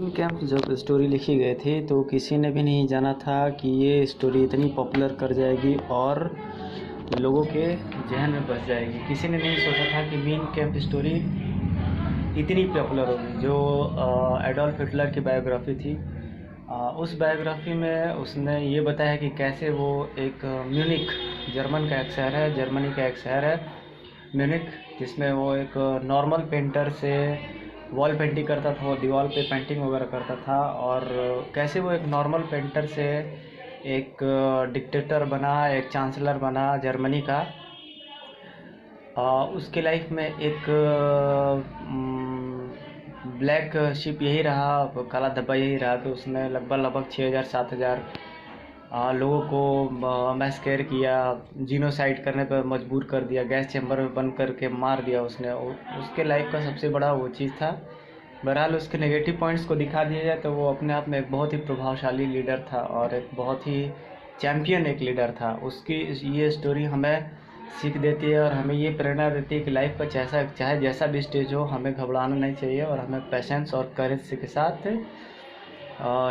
Mean camp जब story लिखी गई थी तो किसी ने भी नहीं जाना था कि ये स्टोरी इतनी पॉपुलर कर जाएगी और लोगों के जहन में बस जाएगी। किसी ने नहीं सोचा था कि मीन कैंप स्टोरी इतनी पॉपुलर होगी। जो एडोल्फ हिटलर की बायोग्राफी थी, उस बायोग्राफी में उसने ये बताया कि कैसे वो एक म्यूनिक, जर्मन का एक शहर है, जर्मनी का एक शहर है म्यूनिक, जिसमें वो एक नॉर्मल पेंटर से वॉल पेंटिंग करता था, वो दीवार पे पेंटिंग वगैरह करता था, और कैसे वो एक नॉर्मल पेंटर से एक डिक्टेटर बना, एक चांसलर बना जर्मनी का। उसके लाइफ में एक ब्लैक शिप यही रहा, काला धब्बा यही रहा कि उसने लगभग 6,000-7,000 लोगों को मैस्केर किया, जीनोसाइड करने पर मजबूर कर दिया, गैस चैम्बर में बंद करके मार दिया उसने। उसके लाइफ का सबसे बड़ा वो चीज़ था। बहरहाल उसके नेगेटिव पॉइंट्स को दिखा दिया जाए तो वो अपने आप में एक बहुत ही प्रभावशाली लीडर था और एक बहुत ही चैम्पियन एक लीडर था। उसकी ये स्टोरी हमें सीख देती है और हमें ये प्रेरणा देती है कि लाइफ का चाहे जैसा भी स्टेज हो, हमें घबराना नहीं चाहिए और हमें पेशेंस और करेज के साथ,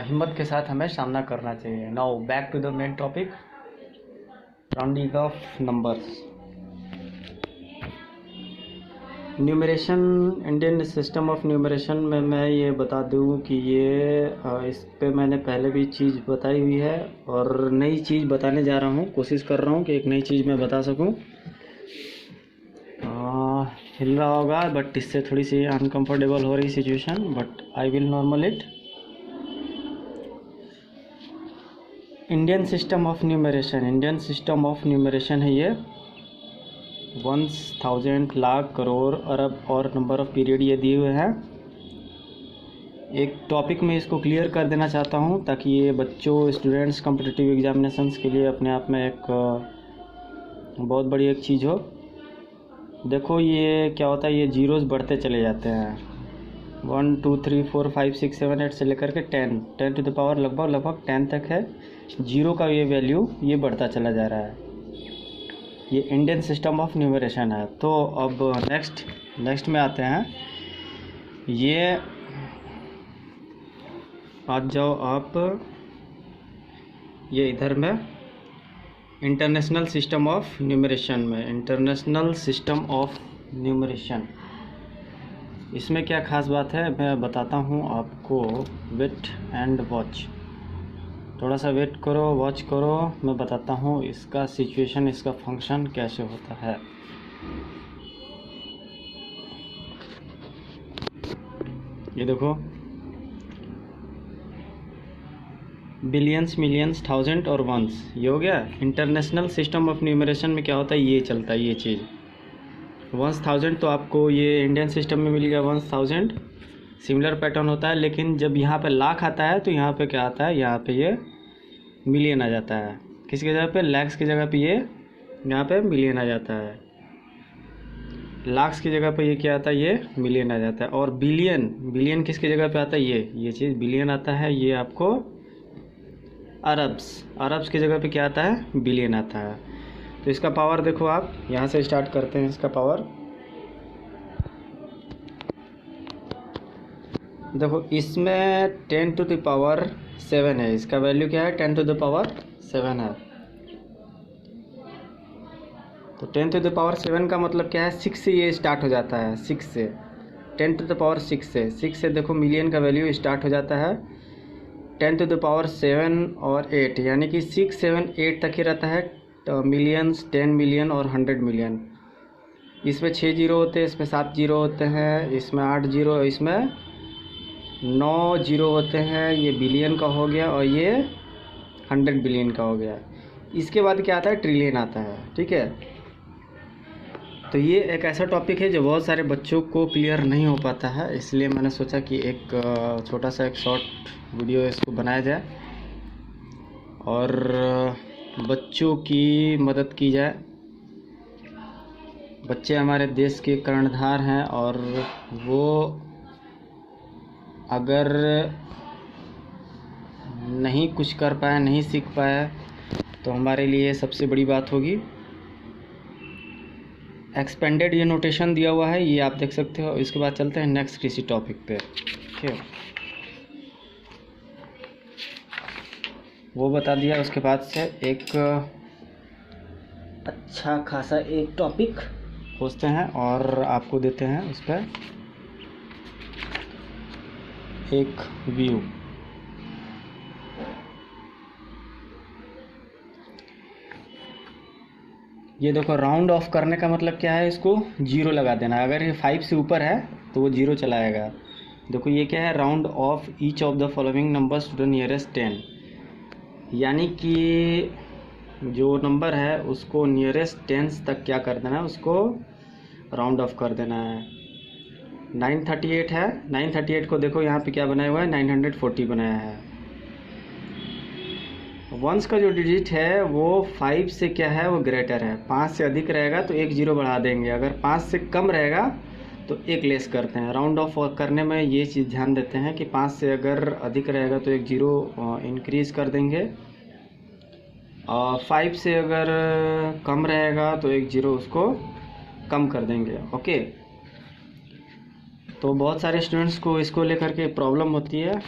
हिम्मत के साथ हमें सामना करना चाहिए। Now back to the main topic, rounding off numbers. Numeration, Indian system of numeration में मैं ये बता दूँ कि ये इस पे मैंने पहले भी चीज़ बताई हुई है और नई चीज़ बताने जा रहा हूँ। कोशिश कर रहा हूँ कि एक नई चीज़ मैं बता सकूँ। हिल रहा होगा बट इससे थोड़ी सी अनकंफर्टेबल हो रही situation, but I will normal it. Indian system of numeration, Indian system of numeration है ये। 1000 लाख करोड़ अरब और नंबर ऑफ पीरियड ये दिए हुए हैं। एक टॉपिक में इसको क्लियर कर देना चाहता हूँ ताकि ये बच्चों, स्टूडेंट्स कॉम्पिटिटिव एग्जामिनेशंस के लिए अपने आप में एक बहुत बड़ी एक चीज़ हो। देखो ये क्या होता है, ये जीरोज़ बढ़ते चले जाते हैं। 1 2 3 4 5 6 7 8 से लेकर के 10 टू द पावर लगभग 10 तक है। जीरो का ये वैल्यू ये बढ़ता चला जा रहा है। ये इंडियन सिस्टम ऑफ न्यूमरेशन है। तो अब नेक्स्ट में आते हैं। ये आ जाओ आप, ये इधर में इंटरनेशनल सिस्टम ऑफ न्यूमरेशन में, इंटरनेशनल सिस्टम ऑफ न्यूमरेशन, इसमें क्या ख़ास बात है मैं बताता हूँ आपको। वेट एंड वॉच, थोड़ा सा वेट करो, वॉच करो, मैं बताता हूँ इसका सिचुएशन, इसका फंक्शन कैसे होता है। ये देखो, बिलियंस, मिलियंस, थाउजेंड और वंस, ये हो गया। इंटरनेशनल सिस्टम ऑफ न्यूमरेशन में क्या होता है, ये चलता है ये चीज़। 1000 तो आपको ये इंडियन सिस्टम में मिल गया, 1000 सिमिलर पैटर्न होता है। लेकिन जब यहाँ पे लाख आता है तो यहाँ पे क्या आता है, यहाँ पे ये मिलियन आ जाता है। किसकी जगह पे, लैक्स की जगह पे ये यहाँ पे मिलियन आ जाता है। लाख्स की जगह पे ये क्या आता है, ये मिलियन आ जाता है। और बिलियन किसकी जगह पे आता है, ये चीज़ बिलियन आता है। ये आपको अरब्स की जगह पे क्या आता है, बिलियन आता है। तो इसका पावर देखो आप, यहाँ से स्टार्ट करते हैं। इसका पावर देखो, इसमें 10 टू द पावर 7 है। इसका वैल्यू क्या है, 10 टू द पावर 7 है। तो 10 टू द पावर 7 का मतलब क्या है, 6 से ये स्टार्ट हो जाता है। 6 से 10 टू द पावर 6 से देखो मिलियन का वैल्यू स्टार्ट हो जाता है। 10 टू द पावर 7 और 8, यानी कि 6 7 8 तक ही रहता है। तो मिलियंस, 10 मिलियन और 100 मिलियन। इसमें 6 जीरो होते हैं, इसमें 7 जीरो होते हैं, इसमें 8 जीरो, इसमें 9 जीरो होते हैं। ये बिलियन का हो गया और ये 100 बिलियन का हो गया। इसके बाद क्या आता है, ट्रिलियन आता है। ठीक है, तो ये एक ऐसा टॉपिक है जो बहुत सारे बच्चों को क्लियर नहीं हो पाता है, इसलिए मैंने सोचा कि एक छोटा सा एक शॉर्ट वीडियो इसको बनाया जाए और बच्चों की मदद की जाए। बच्चे हमारे देश के कर्णधार हैं और वो अगर नहीं कुछ कर पाए, नहीं सीख पाए, तो हमारे लिए सबसे बड़ी बात होगी। एक्सपेंडेड ये नोटेशन दिया हुआ है, ये आप देख सकते हो। इसके बाद चलते हैं नेक्स्ट किसी टॉपिक पे। ठीक है। वो बता दिया। उसके बाद से एक अच्छा खासा एक टॉपिक खोजते हैं और आपको देते हैं उस पर एक व्यू। ये देखो, राउंड ऑफ करने का मतलब क्या है, इसको 0 लगा देना। अगर ये 5 से ऊपर है तो वो 0 चलाएगा। देखो ये क्या है, round off each of the following numbers to the nearest 10, यानी कि जो नंबर है उसको नियरेस्ट 10 तक क्या कर देना है, उसको राउंड ऑफ कर देना है। 938 है, 938 को देखो यहाँ पे क्या बनाया हुआ है, 940 बनाया है। वंस का जो डिजिट है वो 5 से क्या है, वो ग्रेटर है। 5 से अधिक रहेगा तो एक 0 बढ़ा देंगे, अगर 5 से कम रहेगा तो एक लेस करते हैं। राउंड ऑफ करने में ये चीज़ ध्यान देते हैं कि 5 से अगर अधिक रहेगा तो एक 0 इंक्रीज़ कर देंगे, और 5 से अगर कम रहेगा तो एक 0 उसको कम कर देंगे। ओके, तो बहुत सारे स्टूडेंट्स को इसको लेकर के प्रॉब्लम होती है।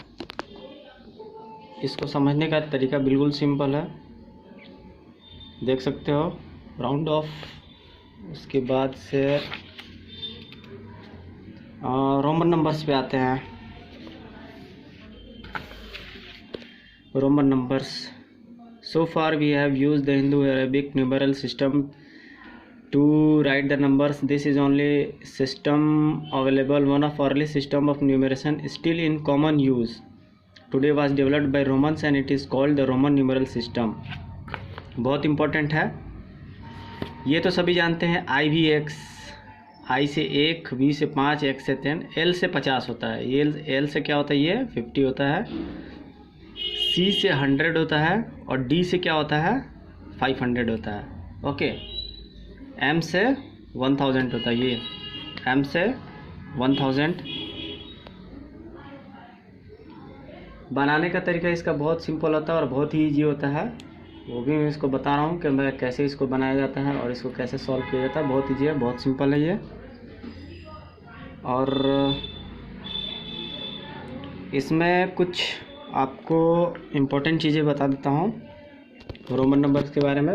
इसको समझने का तरीका बिल्कुल सिंपल है, देख सकते हो, राउंड ऑफ। उसके बाद से रोमन नंबर्स पे आते हैं। Roman numbers, so far we have used the Hindu-Arabic numeral system to write the numbers. This is only system available. One of early system of numeration still in common use today was developed by Romans and it is called the Roman numeral system. बहुत important है, ये तो सभी जानते हैं। IVX, I से 1, V से 5, X से 10, L से 50 होता है। L से क्या होता है, ये 50 होता है। C से 100 होता है और D से क्या होता है, 500 होता है। ओके, M से 1000 होता है, ये M से 1000। बनाने का तरीका इसका बहुत सिंपल होता है और बहुत ही ईजी होता है। वो भी मैं इसको बता रहा हूँ कि मैं कैसे इसको बनाया जाता है और इसको कैसे सॉल्व किया जाता है। बहुत ईजी है, बहुत सिंपल है ये। और इसमें कुछ आपको इम्पोर्टेंट चीज़ें बता देता हूँ रोमन नंबर्स के बारे में।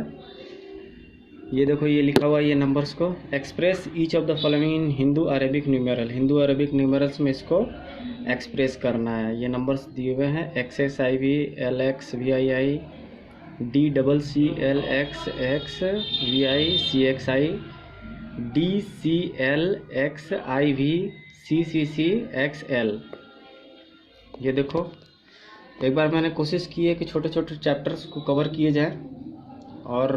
ये देखो, ये लिखा हुआ है ये नंबर्स को, express each of the following in Hindu Arabic numeral. Hindu Arabic numerals में इसको एक्सप्रेस करना है। ये नंबर्स दिए हुए हैं, XXIV, LX, VII, DCCL, XX, VI, CXI, DCL, XIV, CCC, XL। ये देखो, एक बार मैंने कोशिश की है कि छोटे छोटे चैप्टर्स को कवर किए जाएं और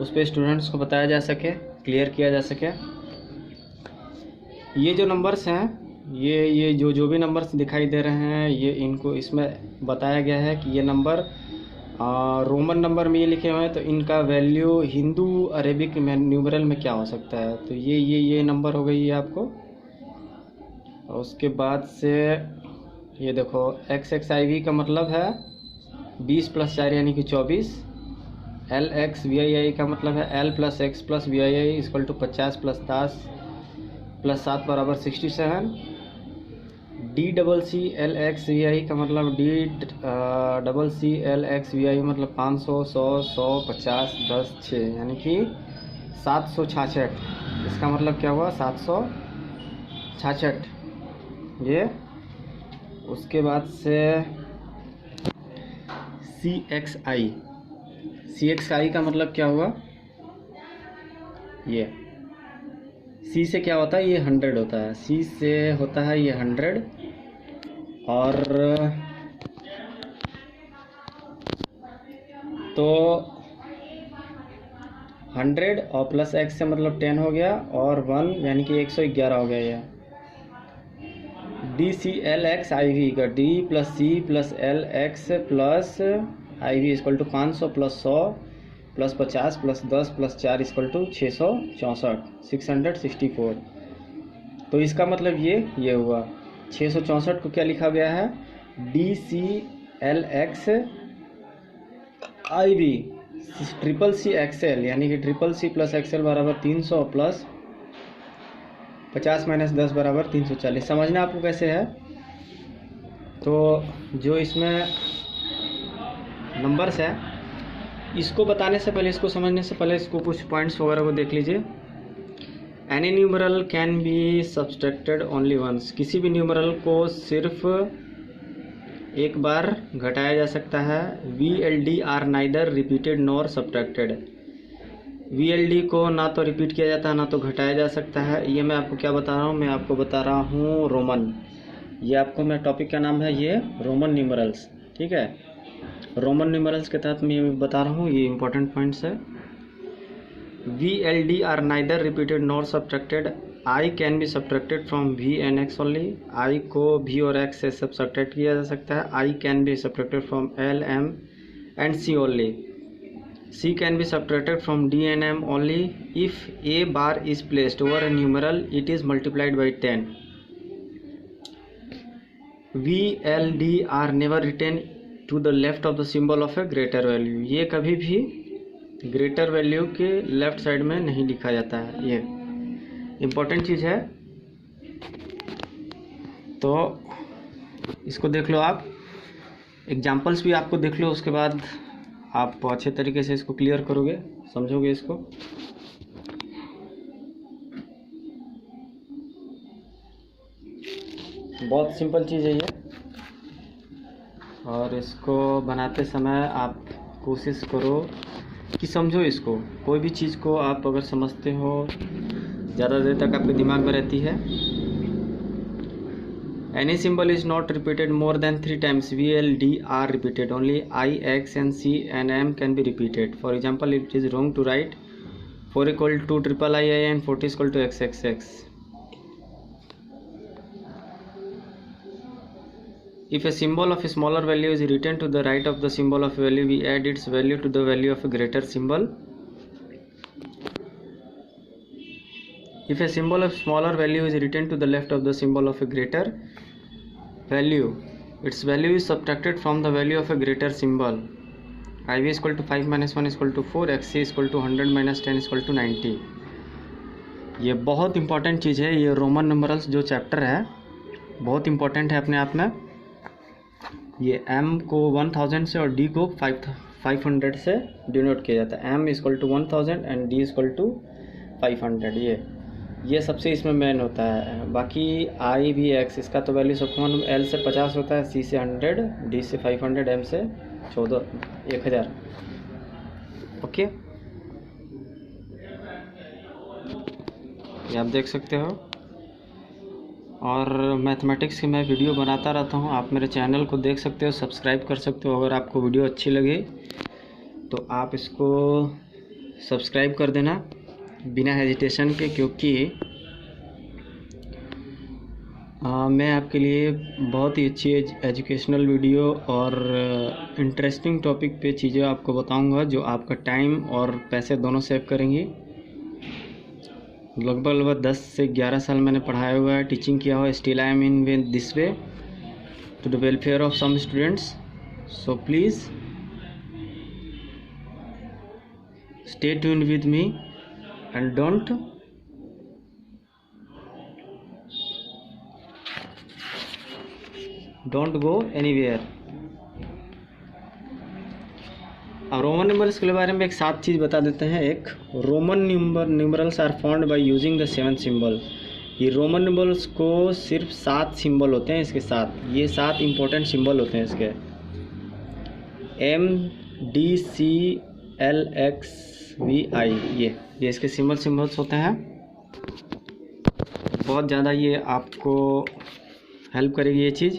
उस पर स्टूडेंट्स को बताया जा सके, क्लियर किया जा सके। ये जो नंबर्स हैं, ये जो भी नंबर्स दिखाई दे रहे हैं, ये इनको इसमें बताया गया है कि ये नंबर रोमन नंबर में ये लिखे हुए हैं, तो इनका वैल्यू हिंदू अरेबिक न्यूमरल में क्या हो सकता है। तो ये नंबर हो गई है आपको। और उसके बाद से ये देखो, XXIV का मतलब है 20 + 4 यानी कि 24। LX VII का मतलब है L + X + VII = 50 + 10 + 7 = 67। DCCLX VI का मतलब DCCLX VI मतलब 500, 100, 100, 50, 10, 6 यानी कि 766। इसका मतलब क्या हुआ, 766 ये। उसके बाद से CXI का मतलब क्या हुआ, ये C से क्या होता है, ये 100 होता है। C से होता है ये 100 और तो 100 और प्लस X से मतलब 10 हो गया और 1 यानी कि 111 हो गया। ये DCLXIV का D + C + LX + IV = 500 + 100 + 50 + 10 + 4 = 664, 664। तो इसका मतलब ये हुआ। 664 को क्या लिखा गया है, DCLXIV CCCXL यानी कि CCC + XL = 300 + 50 - 10 = 340। समझना आपको कैसे है। तो जो इसमें नंबर्स है, इसको बताने से पहले, इसको समझने से पहले इसको कुछ पॉइंट्स वगैरह को देख लीजिए। Any numeral can be subtracted only once, किसी भी न्यूमरल को सिर्फ एक बार घटाया जा सकता है। VLD are neither repeated nor subtracted, VLD को ना तो रिपीट किया जाता है ना तो घटाया जा सकता है। ये मैं आपको क्या बता रहा हूँ, मैं आपको बता रहा हूँ रोमन, ये आपको मेरा टॉपिक का नाम है ये रोमन न्यूमरल्स, ठीक है। रोमन न्यूमरल्स के तहत मैं ये बता रहा हूँ, ये इंपॉर्टेंट पॉइंट्स है। VLD are neither repeated nor subtracted, I can be subtracted from V and X only, I को V और X से सब्ट्रैक्ट किया जा सकता है। I can be subtracted from L, M and C only, C can be subtracted from D and M only if a bar is placed over a numeral it is multiplied by 10. V, L, D are never written to the left of the symbol of a greater value, ये कभी भी greater value के left side में नहीं लिखा जाता है, ये इम्पोर्टेंट चीज़ है। तो इसको देख लो आप, एग्जाम्पल्स भी आपको देख लो, उसके बाद आप अच्छे तरीके से इसको क्लियर करोगे, समझोगे इसको। बहुत सिंपल चीज़ है ये, और इसको बनाते समय आप कोशिश करो कि समझो इसको। कोई भी चीज़ को आप अगर समझते हो ज़्यादा देर तक आपके दिमाग में रहती है। Any symbol is not repeated more than 3 times. V, L, D are repeated. Only I, X and C and M can be repeated. For example, it is wrong to write 4 equal to triple I and 40 is equal to XXX. If a symbol of a smaller value is written to the right of the symbol of value, we add its value to the value of a greater symbol. If a symbol of smaller value is written to the left of the symbol of a greater value, its value is subtracted from the value of a greater symbol. IV is equal to 5 minus 1 is equal to 4, XC is equal to 100 minus 10 is equal to 90. ये बहुत important चीज़ है, ये Roman numerals जो chapter है बहुत important है अपने आप में। ये M को 1000 से और D को 500 से डिनोट किया जाता है। M is equal to 1000 and D is equal to 500, ये सबसे इसमें मेन होता है। बाकी I भी X, इसका तो वैल्यू सबको मालूम, L से 50 होता है, C से 100, D से 500, M से 1000। ओके, ये आप देख सकते हो। और मैथमेटिक्स की मैं वीडियो बनाता रहता हूँ, आप मेरे चैनल को देख सकते हो, सब्सक्राइब कर सकते हो। अगर आपको वीडियो अच्छी लगे तो आप इसको सब्सक्राइब कर देना बिना हेजिटेशन के, क्योंकि मैं आपके लिए बहुत ही अच्छी एजुकेशनल वीडियो और इंटरेस्टिंग टॉपिक पे चीज़ें आपको बताऊंगा जो आपका टाइम और पैसे दोनों सेव करेंगी। लगभग 10 से 11 साल मैंने पढ़ाया हुआ है, टीचिंग किया हुआ है। Still I am in this way to the welfare of some students, so please stay tuned with me and don't go anywhere। अब रोमन न्यूमरल्स के बारे में एक सात चीज़ बता देते हैं। एक, Roman numerals are found by using the 7 symbol. ये रोमन न्यूमरल्स को सिर्फ 7 सिंबल होते हैं, इसके साथ ये 7 इंपॉर्टेंट सिंबल होते हैं इसके, M, D, C, L, X, V, I, ये इसके सिंबल्स होते हैं। बहुत ज़्यादा ये आपको हेल्प करेगी ये चीज़।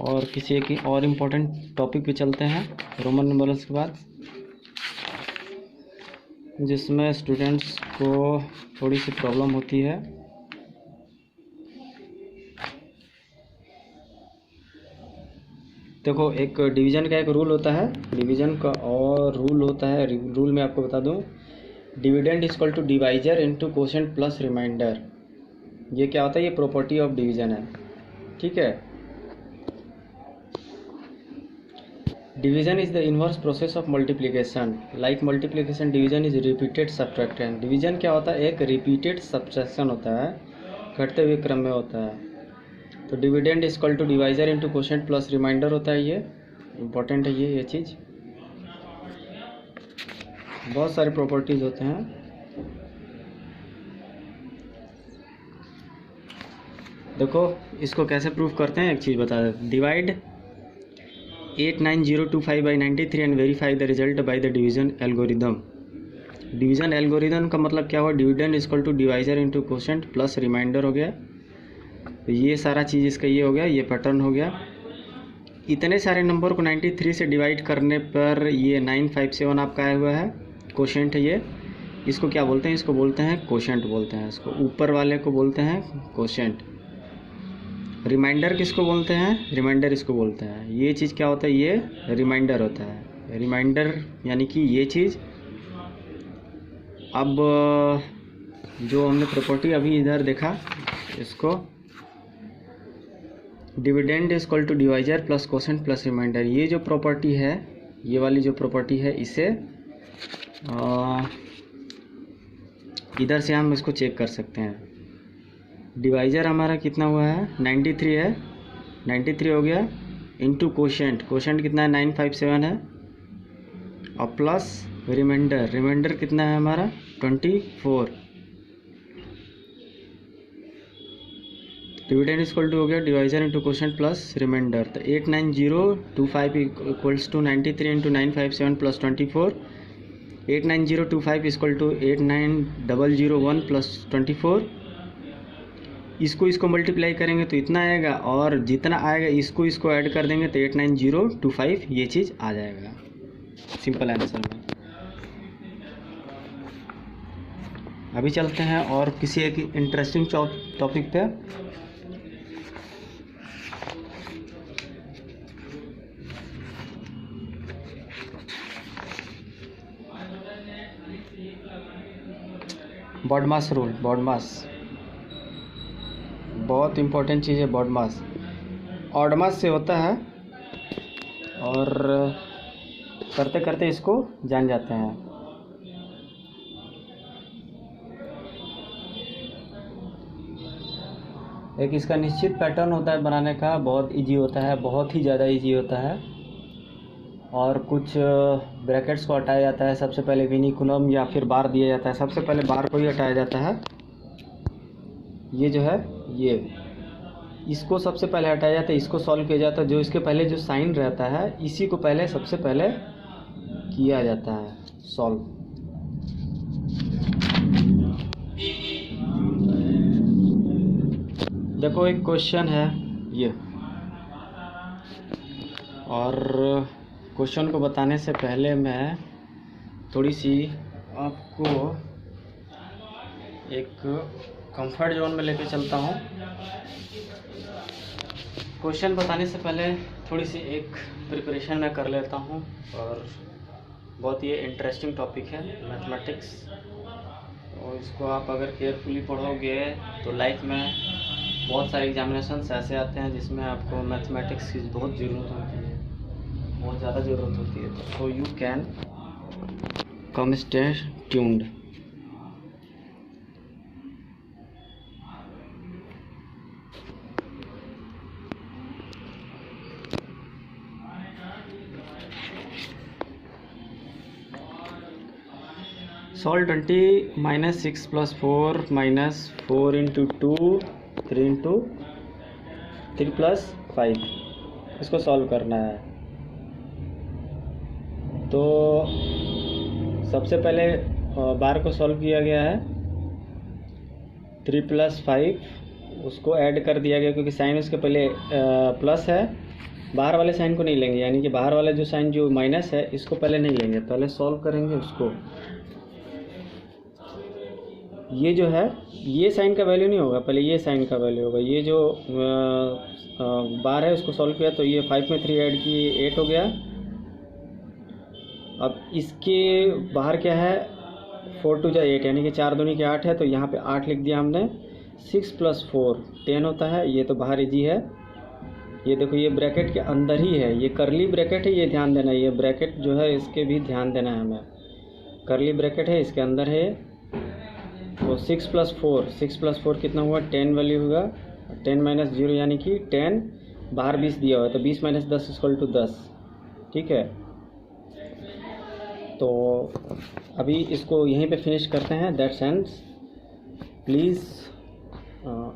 और किसी एक और इम्पोर्टेंट टॉपिक पे चलते हैं रोमन न्यूमरल्स के बाद, जिसमें स्टूडेंट्स को थोड़ी सी प्रॉब्लम होती है। देखो, एक डिवीज़न का एक रूल होता है, डिवीज़न का और रूल होता है। रूल में आपको बता दूं, dividend is equal to divisor into quotient plus remainder. ये क्या होता है, ये प्रॉपर्टी ऑफ डिवीज़न है, ठीक है। Division is the inverse process of multiplication. Like multiplication, division is repeated subtraction. Division क्या होता है, एक रिपीटेड सब्ट्रैक्शन होता है, घटते हुए क्रम में होता है। तो dividend is equal to divisor into quotient plus remainder होता है ये। इम्पोर्टेंट है ये चीज़। बहुत सारे प्रॉपर्टीज़ होते हैं। देखो इसको कैसे प्रूफ करते हैं, एक चीज़ बता दें। Divide 89025 by 93 and verify the result by the division algorithm. Division algorithm का मतलब क्या हुआ, dividend equal to divisor into quotient plus remainder हो गया। तो ये सारा चीज़ इसका ये हो गया, ये पैटर्न हो गया। इतने सारे नंबर को 93 से डिवाइड करने पर ये 957 आपका आया हुआ है। क्वोशेंट है ये, इसको क्या बोलते हैं, इसको बोलते हैं क्वोशेंट बोलते हैं। इसको ऊपर वाले को बोलते हैं क्वोशेंट। रिमाइंडर किसको बोलते हैं, रिमाइंडर इसको बोलते हैं। ये चीज़ क्या होता है, ये रिमाइंडर होता है। रिमाइंडर यानी कि ये चीज़। अब जो हमने प्रॉपर्टी अभी इधर देखा, इसको dividend is equal to divisor plus quotient plus remainder, ये जो प्रॉपर्टी है, ये वाली जो प्रॉपर्टी है, इसे इधर से हम इसको चेक कर सकते हैं। डिवाइजर हमारा कितना हुआ है, 93 है, 93 हो गया, इंटू क्वोशेंट, क्वोशेंट कितना है 957 है, और प्लस रिमाइंडर, रिमाइंडर कितना है हमारा 24। डिविडेंड इक्वल टू हो गया divisor into quotient plus remainder. तो 89025 equals to 93 into 957 plus 24। 89025 equal to 89001 plus 24। इसको मल्टीप्लाई करेंगे तो इतना आएगा, और जितना आएगा इसको ऐड कर देंगे तो 89025 ये चीज़ आ जाएगा। सिंपल आंसर में। अभी चलते हैं और किसी एक इंटरेस्टिंग टॉपिक पे। बॉडमास रूल, बॉडमास बहुत इम्पोर्टेंट चीज़ है। बॉडमास ऑडमास से होता है, और करते करते इसको जान जाते हैं। एक इसका निश्चित पैटर्न होता है बनाने का, बहुत इजी होता है, बहुत ही ज़्यादा इजी होता है। और कुछ ब्रैकेट्स को हटाया जाता है। सबसे पहले विनिकुलम या फिर बार दिया जाता है, सबसे पहले बार को ही हटाया जाता है। ये जो है ये, इसको सबसे पहले हटाया जाता है, इसको सॉल्व किया जाता है। जो इसके पहले जो साइन रहता है, इसी को पहले सबसे पहले किया जाता है सॉल्व। देखो एक क्वेश्चन है ये, और क्वेश्चन को बताने से पहले मैं थोड़ी सी आपको एक कंफर्ट जोन में लेके चलता हूँ। क्वेश्चन बताने से पहले थोड़ी सी एक प्रिपरेशन मैं कर लेता हूँ, और बहुत ही इंटरेस्टिंग टॉपिक है मैथमेटिक्स। और इसको आप अगर केयरफुली पढ़ोगे तो लाइफ में बहुत सारे एग्जामिनेशंस ऐसे आते हैं जिसमें आपको मैथमेटिक्स की बहुत ज़रूरत होती है, बहुत ज़्यादा ज़रूरत होती है। So you can come stay tuned. Solve 20 minus 6 plus 4 minus 4 into 2 3 into 3 plus 5, इसको सॉल्व करना है। तो सबसे पहले बार को सॉल्व किया गया है, 3 प्लस 5, उसको ऐड कर दिया गया क्योंकि साइन उसके पहले प्लस है। बाहर वाले साइन को नहीं लेंगे, यानी कि बाहर वाला जो साइन जो माइनस है इसको पहले नहीं लेंगे, पहले सॉल्व करेंगे उसको। ये जो है ये साइन का वैल्यू नहीं होगा, पहले ये साइन का वैल्यू होगा। ये जो बार है उसको सॉल्व किया तो ये 5 में 3 ऐड किए 8 हो गया। अब इसके बाहर क्या है, 4 2 जा 8, यानी कि 4 दूनी के 8 है, तो यहाँ पे 8 लिख दिया हमने। 6 प्लस 4 10 होता है, ये तो बाहर इजी है। ये देखो ये ब्रैकेट के अंदर ही है, ये करली ब्रैकेट है, ये ध्यान देना। ये ब्रैकेट जो है इसके भी ध्यान देना है हमें, करली ब्रैकेट है इसके अंदर है। तो 6 प्लस 4 कितना हुआ, 10 वैल्यू होगा। 10 माइनस 0 यानी कि 10, बाहर 20 दिया हुआ है, तो 20 माइनस 10 इक्वल टू 10। ठीक है, तो अभी इसको यहीं पे फिनिश करते हैं। That's ends. प्लीज़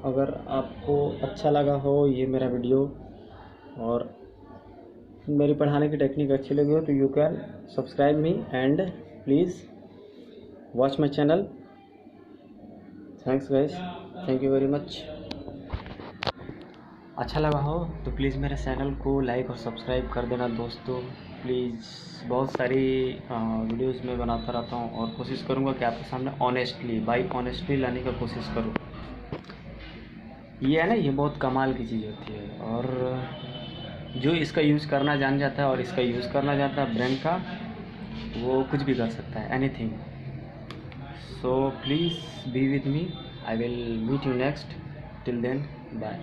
अगर आपको अच्छा लगा हो ये मेरा वीडियो और मेरी पढ़ाने की टेक्निक अच्छी लगी हो तो you can subscribe me and please watch my channel. Thanks guys, thank you very much. अच्छा लगा हो तो प्लीज़ मेरे चैनल को लाइक और सब्सक्राइब कर देना दोस्तों प्लीज़। बहुत सारी वीडियोस में बनाता रहता हूँ और कोशिश करूँगा कि आपके सामने ऑनेस्टली बाई ऑनेस्टली लाने का कोशिश करूँ। ये है ना, ये बहुत कमाल की चीज़ होती है और जो इसका यूज़ करना जान जाता है और इसका यूज़ करना जानता है ब्रेन का, वो कुछ भी कर सकता है, anything. So please be with me, I will meet you next. Till then bye.